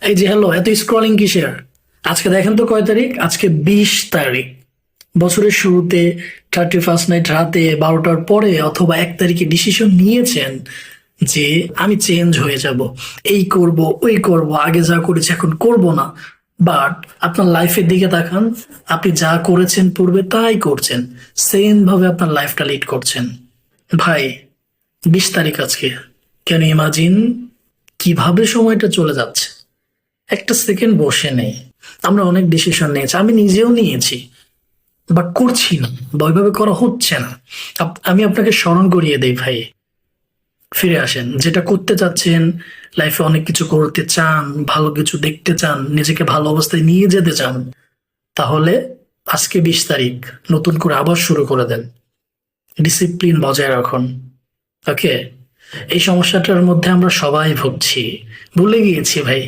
এই যে হ্যালো, এত স্ক্রলিং কিসের? আজকে দেখেন তো কয় তারিখ? আজকে 20 তারিখ। বছরের শুরুতে 31st নাইট রাতে 12টার পরে অথবা 1 তারিখে ডিসিশন নিয়েছেন যে আমি চেঞ্জ হয়ে যাব, এই করব ওই করব, আগে যা করেছি এখন করব না। বাট আপনার লাইফের দিকে তাকান, আপনি যা করেছেন পূর্বে তাই করছেন, সেম ভাবে আপনার লাইফটা লিড করছেন। ভাই, 20 তারিখ আজকে। ক্যান ইমাজিন কিভাবে সময়টা চলে যাচ্ছে? একটা সেকেন্ড বসে নেই। আমরা অনেক ডিসিশন নিয়েছি, আমি নিজেও নিয়েছি, বাট করছি না বা ওইভাবে করা হচ্ছে না। আমি আপনাকে স্মরণ করিয়ে দেই ভাই, ফিরে আসেন। যেটা করতে চাচ্ছেন, লাইফে অনেক কিছু করতে চান, ভালো কিছু দেখতে চান, নিজেকে ভালো অবস্থায় নিয়ে যেতে চান, তাহলে আজকে 20 তারিখ, নতুন করে আবার শুরু করে দেন। ডিসিপ্লিন বজায় রাখুন। ওকে? এই সমস্যাটার মধ্যে আমরা সবাই ভুগছি, ভুলে গিয়েছি ভাই।